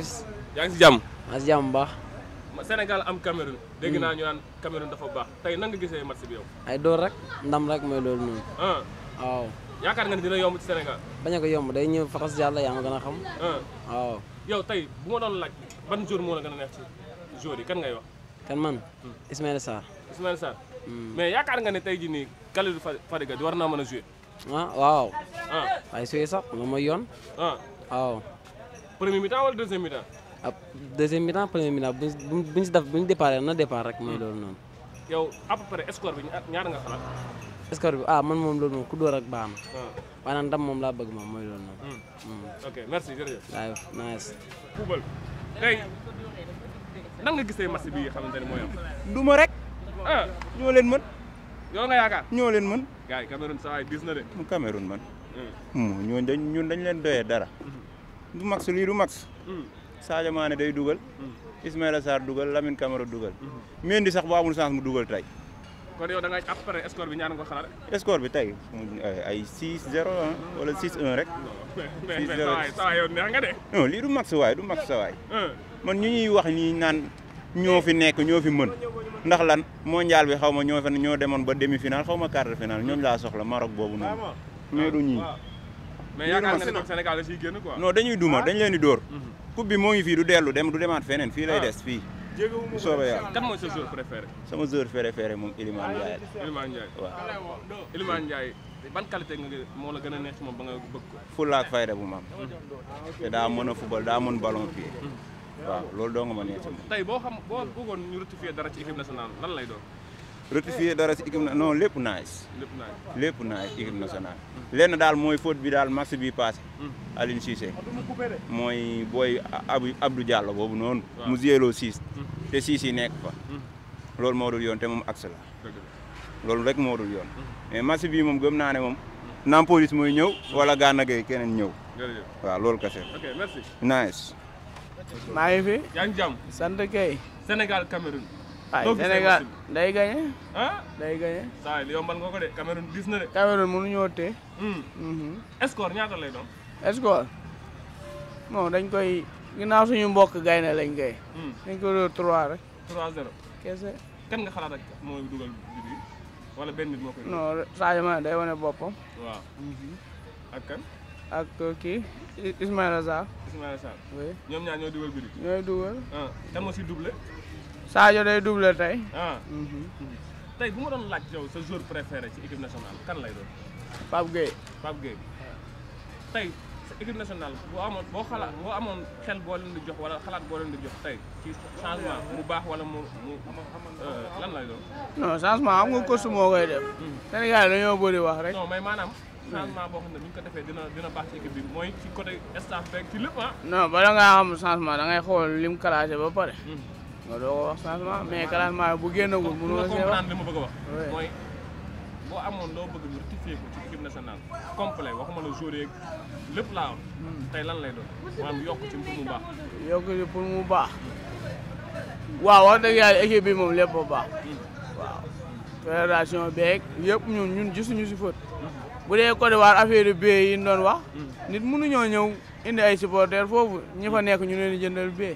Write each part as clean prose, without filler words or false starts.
si. yaa ngi si jàmm. maa si jàmm bu baax. Sénégal am Cameroun. dégg naa ñu naan Cameroun dafa baax tey nan nga gisee match bi yow. ay door rek ndam rek mooy loolu noonu. waaw. yaakaar nga ni dina yomb ci Sénégal. bañ a ko yomb day ñëw faxas yàlla yaa ma gën a xam. waaw. yow tey bu ma doon laaj ban jour moo la gën a neex ci jour yi kan ngay wax. kan man. Ismaïla Sarr. Ismaïla Sarr. mais yaakaar nga ne tey jii nii Kalidou Fadiga war naa mën a jouer. waaw. waaye suy sax moom mooy yoon. waaw. premier mi-temps wala deuxième mi-temps. deuxième mi-temps premier mi-temps buñ si def buñ départ na départ rek mooy loolu noonu. yow à peu près score bi ñaar nga xalaat. score bi man moom loolu moom ku dóor ak baax na. waaye nag ndam moom laa bëgg moom mooy loolu noonu. ok merci jërëjëf. waaw nice. football tey nan nga gisee match bi xamante ne mooy am. duma rek. ñoo leen mën. yow nga yaakaar. ñoo leen mën. gars yi Cameroun saa waay dis na de. mu Cameroun man. ñun dañ leen doyee dara. du max lii du max. Sadio Mané day dugal. Ismaïla Sarr dugal Lamine Camara dugal. Mendy sax bu amul chance mu dugal tey. kon yow da ngay après score bi ñaar nga ko xalaat. score bi tey ay 6-0 wala 6-1 rek. 6-0 saa yow neex nga de. non lii du max waay du max sa waay. man ñu ñuy wax nii naan ñoo fi nekk ñoo fi mën ndax lan mondial bi xaw ma ñoo demoon ba demi final xaw ma quart de final ñooñu laa soxla Maroc boobu noonu. mais du ñii. mais yaakaar nga ne donc Sénégal da ciy génn quoi. non dañuy duma dañ leen di dóor. coupe bi moo ngi fii du demaat feneen fii lay des fii. bu soobee yàlla. kan mooy sa joueur préféré. sama joueur préféré moom Iliman Ndiaye la. Iliman Ndiaye waaw. Iliman Ndiaye ban qualité nga moo la gën a neex ci moom ba nga bëgg ko. fulla ak fayda bu mam te daa mën a football daa mën ballon pied. waaw loolu doo nga ma neex ci moom. tey boo bëggoon ñu rectifier dara ci équipe nationale lan lay doon. rectifier dara ci équipe non lépp nice. lépp nice équipe nationale. lenn daal mooy faute bi daal match bi passé. Aliou Cissé mooy booy Abdou Diallo boobu noonu. mu zéro 6. te 6 yi nekk fa. loolu moo dul yoon te moom axe la. loolu rek moo dul yoon. mais match bii moom gëm naa ne moom Nampalys mooy ñëw wala Gana Gueye keneen ñëw. waaw loolu kese. ok merci. nice. maa ngi fi. yaa ngi jàmm. sant kay. Sénégal Cameroun. waaye Sénégal day gagné. day gagné. saa yi yombal nga ko de Cameroun gis na de. Cameroun mënuñoo tee. score ñaata lay doon. score bon dañ koy ginnaaw suñu mbokk gaynde lañ koy. dañ ko doon 3 rek. 3-0. kese. kan nga xalaat ak mooy dugal bi wala benn nit moo koy. non Sadio Mané day wane boppam. waaw. ak kan. ak kii Ismaïla Sarr. Ismaïla Sarr. oui ñoom ñaar ñoo dugal bi. ñooy dugal. kan moo si doublé. Sadio day doublé tey. tey bu ma doon laaj yow sa joueur préféré ci équipe nationale kan lay doon. Pape Gueye. Pape Gueye tey sa équipe nationale boo amoon xel boo leen di jox wala xalaat boo leen di jox tey ci changement mu baax wala mu lan lay doon. non changement am nga coach moo koy def. Sénégal dañoo bëri wax rek. non mais maanaam changement boo xam ne bu ñu ko defee dina baax ci équipe bi mooy ci côté staff beeg ci lépp non bala ngaa am changement da ngay xool lim classé ba pare. nga doo ko wax changement mais classement bu génnagul mënoo see wax comprendre li ma bëgg a wax. mooy boo amoon loo bëgg ñu rectifier ko ci équipe nationale complet waxuma la joueur yeeg lépp laa am. tey lan lay doon maanaam yokk ci pour mu baax. yokk ci pour mu baax. waaw wax dëgg yàlla équipe bi moom lépp a baax. waaw fédération beeg yëpp ñun gisuñu si faute. bu dee Côte d'Ivoire affaire bee yi ñu doon wax. nit mënuñoo ñëw indi ay supporters foofu ñi fa nekk ñu leen di jëndal bee.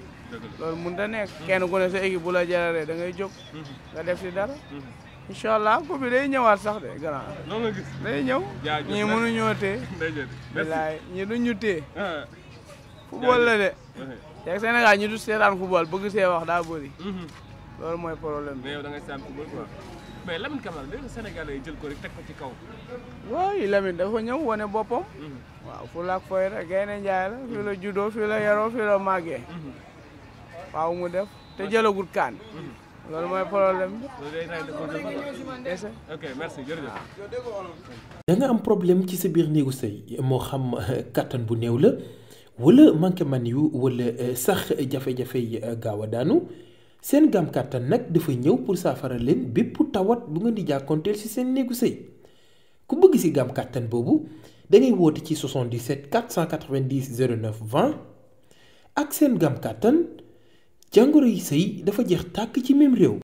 loolu mënut a nekk kenn ku ne sa équipe bu la jëlalee da ngay jóg nga def si dara. incha allah coupe bi day ñëwaat sax de grand. noonu nga gis day ñëw. ñii mënuñoo tee. bilaay ñii duñ ñu tee. football la de. te Sénégal ñi du seetaan football bëgg see wax daa bëri. loolu mooy problème bi. mais yow da ngay seetaan football quoi. mais Lamine Camara léegi Sénégalais yi jël ko rek teg ko ci kaw. waaw Lamine dafa ñëw wane boppam. waaw fu la ak fooy rek Gaynde Njaay la fii la juddoo fii la yaroo fii la màggee. waaw mu def te jëlagul kaan. loolu mooy problème bi. ok merci jërëjëf. da nga am problème ci sa biir néegu sëy moo xam kattan bu néew la wala manqué man yu wala sax jafe-jafe yi gaaw a daanu seen gam kattan nag dafa ñëw pour saafara leen bépp tawat bu nga di jàkkoonteel ci seen néegu sëy ku bëgg ci gam kattan boobu da ngay woote ci 77 490 09 20 ak seen gam kattan jàngoro yi sëy dafa jeex tàkk ci même réew.